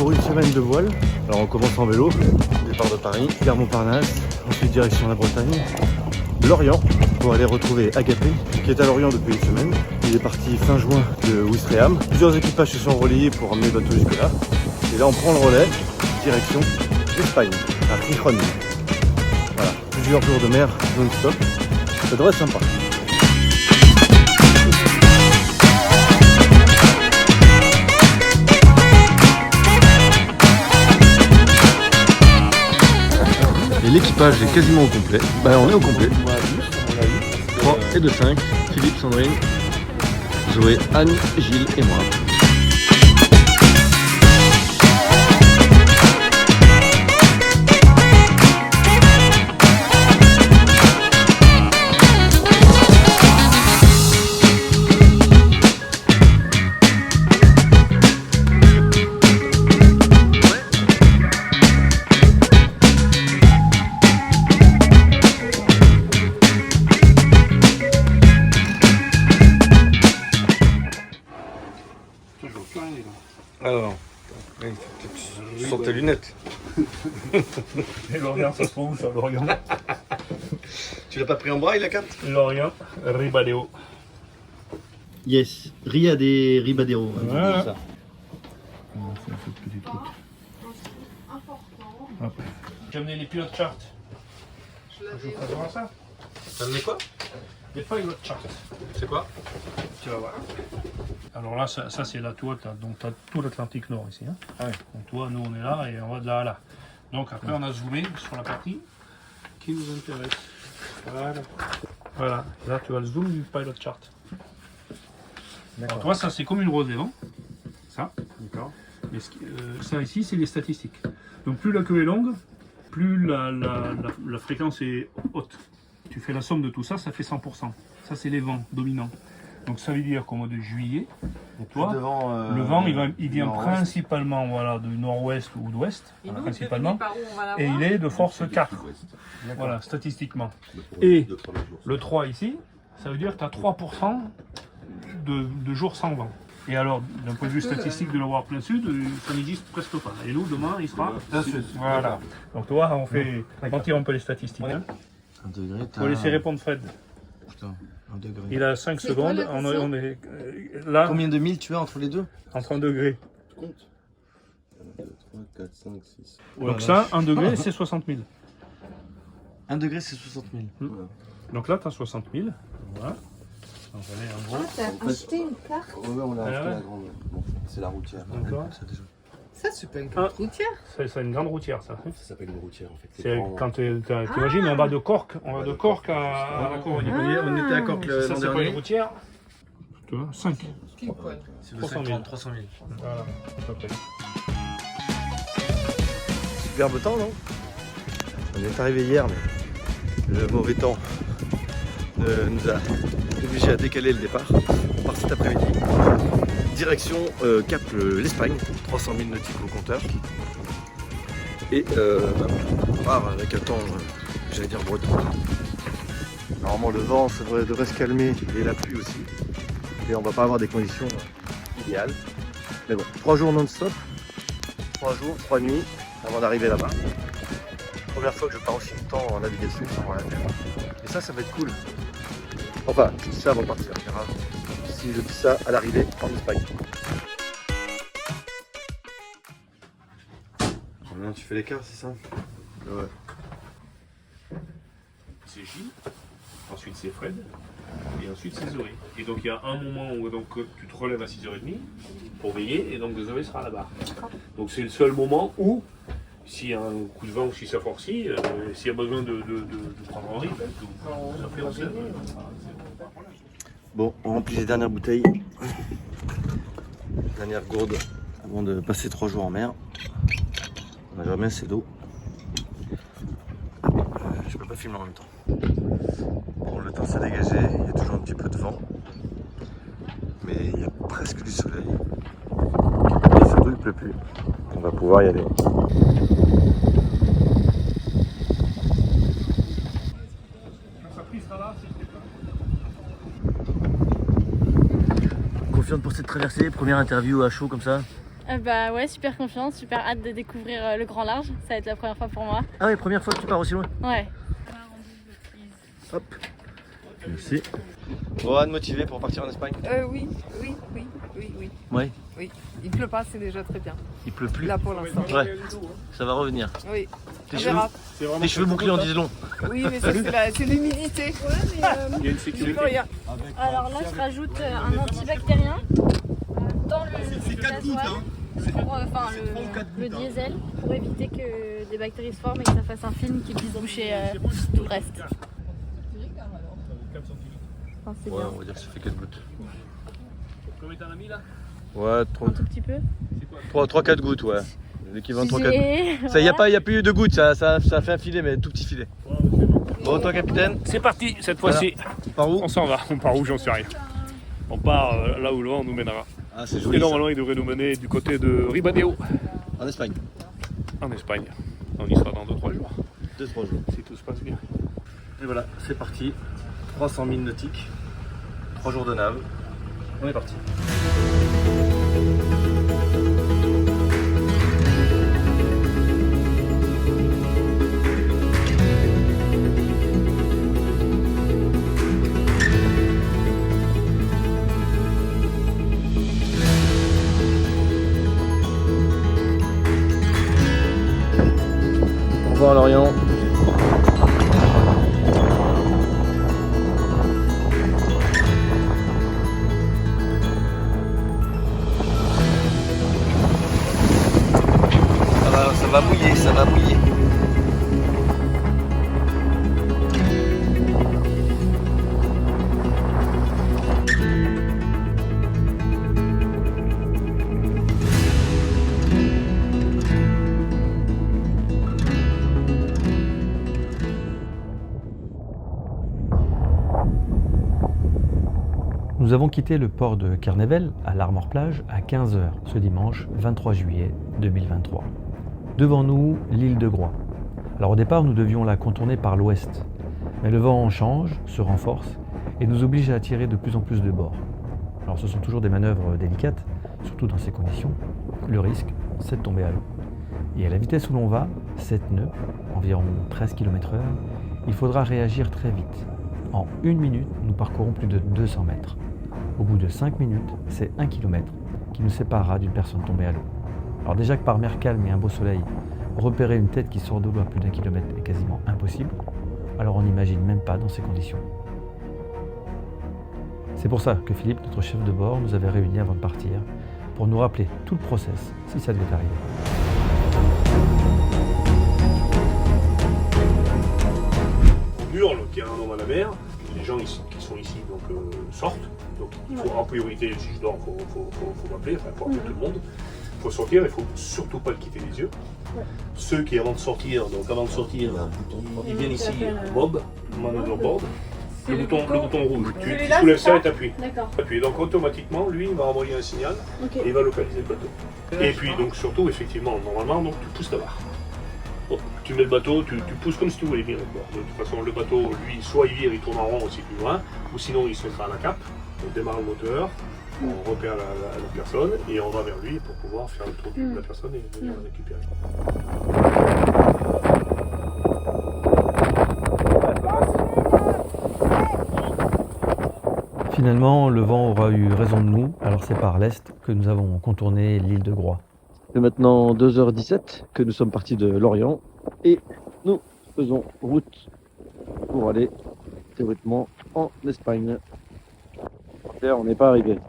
pour une semaine de voile. Alors on commence en vélo, départ de Paris, gare Montparnasse, ensuite direction la Bretagne, Lorient, pour aller retrouver Agapé, qui est à Lorient depuis une semaine. Il est parti fin juin de Ouistreham. Plusieurs équipages se sont relayés pour emmener le bateau jusque là. Et là on prend le relais, direction l'Espagne, à Gijón. Voilà, plusieurs jours de mer non-stop. Ça devrait être sympa. Et l'équipage est quasiment au complet. Bah on est au complet. 3 et de 5. Philippe, Sandrine, Zoé, Anne, Gilles et moi. Alors, tu sors tes lunettes. Et Lorient, ça se trouve où ça, Lorient? Tu l'as pas pris en braille la carte? Lorient, Ribadeo. Yes, Ria de Ribadeo. Ouais. Ça. J'ai amené les pilotes chart. Je vous présente ça. Ça me met quoi? Les pilotes chart. C'est quoi? Tu vas voir. Alors là, ça c'est la toile, donc tu as tout l'Atlantique Nord ici. Hein. Ah ouais. Donc toi, nous on est là et on va de là à là. Donc après on a zoomé sur la partie qui nous intéresse. Voilà. Voilà, là tu as le zoom du pilot chart. Alors toi, ça c'est comme une rosée, non? Ça. D'accord. Ça ici, c'est les statistiques. Donc plus la queue est longue, plus la fréquence est haute. Tu fais la somme de tout ça, ça fait 100%. Ça c'est les vents dominants. Donc ça veut dire qu'au mois de juillet, toi, le vent il vient principalement voilà, du nord-ouest ou d'ouest, voilà, principalement, et il est de force 4, voilà, statistiquement. Et le 3 ici, ça veut dire que tu as 3% de jours sans vent. Et alors, d'un point de vue statistique de l'avoir plein sud, ça n'existe presque pas. Et nous, demain, il sera plein sud. Voilà. Donc toi, on fait mentir un peu les statistiques. Hein. Un degré, Faut laisser répondre Fred. Putain, un degré. Il a 5 secondes, on est là. Combien de milles tu as entre les deux? Entre 1 degré. Compte. 1, 2, 3, 4, 5, 6. Donc ça, 1 degré, c'est 60 000. 1 degré, c'est 60 000. Voilà. Donc là, tu as 60 000. Voilà. Donc, allez, en gros. Ah, t'as acheté une carte? Ouais, on a acheté ouais. la grande. Bon, c'est la routière. D'accord. Ça, déjà. Ça, c'est pas une carte routière. C'est une grande routière, ça. Ça s'appelle une routière en fait. C'est quand t'imagines, on va de Cork, à la Corogne. On était à Cork Ça, l'an c'est pas une dernier. routière. Tu vois, 5. C'est 300 000. 300 000. Voilà, à peu près. Superbe temps, non? On est arrivé hier, mais le mauvais temps nous a obligé à décaler le départ. On part cet après-midi. Direction Cap l'Espagne, 300 000 nautiques au compteur. Et on part avec un temps, j'allais dire breton. Normalement le vent devrait se calmer et la pluie aussi. Et on va pas avoir des conditions idéales. Mais bon, 3 jours non-stop, 3 jours, 3 nuits avant d'arriver là-bas. Première fois que je pars aussi longtemps en navigation sur la mer. Et ça va être cool. Enfin, je dis ça avant de partir, on verra si je dis ça à l'arrivée en Espagne. Combien tu fais l'écart, c'est ça? Ouais. C'est Gilles, ensuite c'est Fred, et ensuite c'est Zoé. Et donc il y a un moment où donc, tu te relèves à 6h30 pour veiller, et donc Zoé sera là-bas. Donc c'est le seul moment où, s'il y a un coup de vent ou si ça forcit, s'il y a besoin de prendre un rythme, ça fait aussi. Bon, on remplit les dernières bouteilles, dernière gourde avant de passer 3 jours en mer. On n'a jamais assez d'eau. Je peux pas filmer en même temps. Bon, le temps s'est dégagé, il y a toujours un petit peu de vent, mais il y a presque du soleil. Et surtout, il pleut plus. On va pouvoir y aller. Confiante pour cette traversée, première interview à chaud comme ça? Bah ouais, super confiance, super hâte de découvrir le grand large. Ça va être la première fois pour moi. Ah oui, première fois que tu pars aussi loin. Ouais. Hop. Merci. Rohan, motivé pour partir en Espagne? Oui. Ouais. Oui. Il pleut pas, c'est déjà très bien. Il pleut plus. Là pour l'instant. Ouais. Ça va revenir. Oui. Tes On cheveux, verra. tes cheveux bouclés en disent long. Oui, mais ça c'est l'humidité. Il y a une Il sécurité. peut rien. Alors là, je rajoute un antibactérien dans le gasoil, pour, enfin le diesel, pour éviter que des bactéries se forment et que ça fasse un film qui puisse boucher tout le reste. Enfin, c'est Ouais, bien. on va dire que ça fait 4 gouttes. Combien t'en as mis là? Ouais, Un tout petit peu. 3-4 gouttes, ouais. L'équivalent de 3-4 gouttes. J'ai- Ça, y a plus de gouttes, ça fait un filet, mais tout petit filet. Bon, toi, capitaine, C'est parti, cette fois-ci. par où? On s'en va. On part où? J'en sais rien. On part là où le vent nous mènera. Ah, c'est Et joli. Ça. normalement, il devrait nous mener du côté de Ribadeo, En Espagne. en Espagne. On y sera dans 2-3 jours, 2-3 jours. si tout se passe bien. Et voilà, c'est parti. 300 000 nautiques, 3 jours de nave. On est parti. Au revoir Lorient. Ça va mouiller, ça va mouiller. Nous avons quitté le port de Kernevel à l'Armor-Plage à 15 h ce dimanche 23 juillet 2023. Devant nous, l'île de Groix. Alors au départ, nous devions la contourner par l'ouest, mais le vent change, se renforce et nous oblige à tirer de plus en plus de bord. Alors ce sont toujours des manœuvres délicates, surtout dans ces conditions. Le risque, c'est de tomber à l'eau. Et à la vitesse où l'on va, 7 nœuds, environ 13 km/h, il faudra réagir très vite. En 1 minute, nous parcourons plus de 200 mètres. Au bout de 5 minutes, c'est 1 km qui nous séparera d'une personne tombée à l'eau. Alors déjà que par mer calme et un beau soleil, repérer une tête qui sort de l'eau à plus d'1 kilomètre est quasiment impossible, alors on n'imagine même pas dans ces conditions. C'est pour ça que Philippe, notre chef de bord, nous avait réunis avant de partir, pour nous rappeler tout le process si ça devait arriver. On hurle qu'il y a un homme à la mer. Les gens qui sont ici donc, sortent. Donc il faut en priorité, si je dors, il faut m'appeler, enfin, faut appeler tout le monde. Il faut sortir, il ne faut surtout pas le quitter les yeux. Ceux qui avant de sortir, ils viennent ici, MOB, Man Overboard. Le bouton rouge. Tu soulèves ça et t'appuies. D'accord. Appuies. Donc automatiquement, lui, il va envoyer un signal Ok. et il va localiser le bateau. Et puis donc surtout, effectivement, normalement, donc, tu pousses la barre. Donc, tu mets le bateau, tu pousses comme si tu voulais virer le bord. De toute façon, le bateau, lui, soit il vire, il tourne en rond aussi plus loin, ou sinon il se mettra à la cape, on démarre le moteur, on repère la personne et on va vers lui pour pouvoir faire le tour de la personne et venir la récupérer. Finalement, le vent aura eu raison de nous, alors c'est par l'est que nous avons contourné l'île de Groix. C'est maintenant 2h17 que nous sommes partis de Lorient et nous faisons route pour aller théoriquement en Espagne. D'ailleurs, on n'est pas arrivé.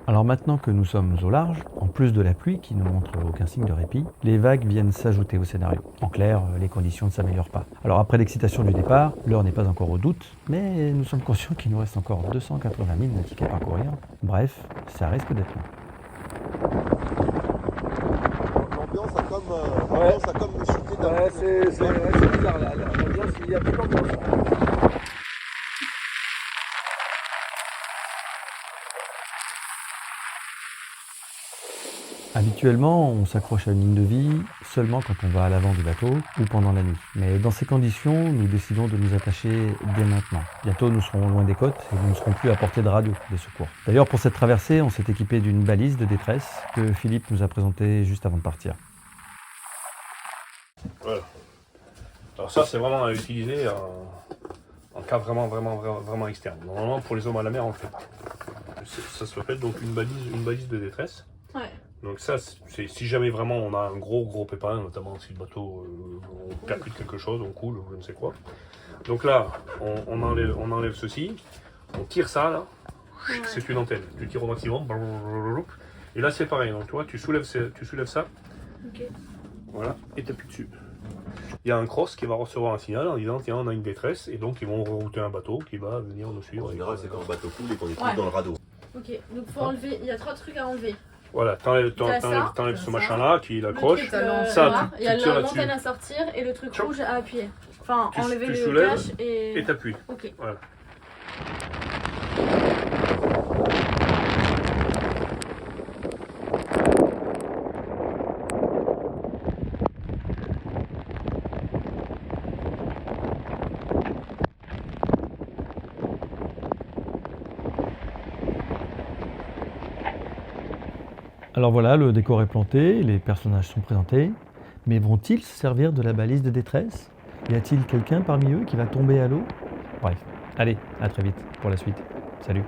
Alors maintenant que nous sommes au large, en plus de la pluie qui ne montre aucun signe de répit, les vagues viennent s'ajouter au scénario. En clair, les conditions ne s'améliorent pas. Alors après l'excitation du départ, l'heure n'est pas encore au doute, mais nous sommes conscients qu'il nous reste encore 280 000 nautiques à parcourir. Bref, ça risque d'être long. L'ambiance a comme chuté d'un coup. c'est bizarre là, l'ambiance, il y a plus d'ambiance. À Habituellement, on s'accroche à une ligne de vie seulement quand on va à l'avant du bateau ou pendant la nuit. Mais dans ces conditions, nous décidons de nous attacher dès maintenant. Bientôt, nous serons loin des côtes et nous ne serons plus à portée de radio des secours. D'ailleurs, pour cette traversée, on s'est équipé d'une balise de détresse que Philippe nous a présentée juste avant de partir. Voilà. Alors ça, c'est vraiment à utiliser en cas vraiment externe. Normalement, pour les hommes à la mer, on ne le fait pas. Ça s'appelle donc une balise de détresse. Ouais. Donc ça, c'est si jamais vraiment on a un gros pépin, notamment si le bateau on percute quelque chose, on coule, je ne sais quoi. Donc là, on enlève ceci, on tire ça là, c'est une antenne. Tu tires au maximum, et là c'est pareil. Donc toi, tu soulèves ça, Okay. voilà, et tu appuies dessus. Il y a un cross qui va recevoir un signal en disant tiens, on a une détresse, et donc ils vont rerouter un bateau qui va venir nous suivre. En général, c'est quand le bateau coule et qu'on est tous Ouais. dans le radeau. Ok, donc faut enlever, il y a 3 trucs à enlever. Voilà, t'enlèves ça, ce machin-là, tu l'accroches. Le truc, Ça, là, tu il y a tires l'antenne là-dessus. à sortir et le truc Tchou. rouge à appuyer. Enfin, Tu enlever le soulèves cache et... Et t'appuies. Ok. Voilà. Alors voilà, le décor est planté, les personnages sont présentés, mais vont-ils se servir de la balise de détresse? Y a-t-il quelqu'un parmi eux qui va tomber à l'eau? Bref, allez, à très vite pour la suite. Salut!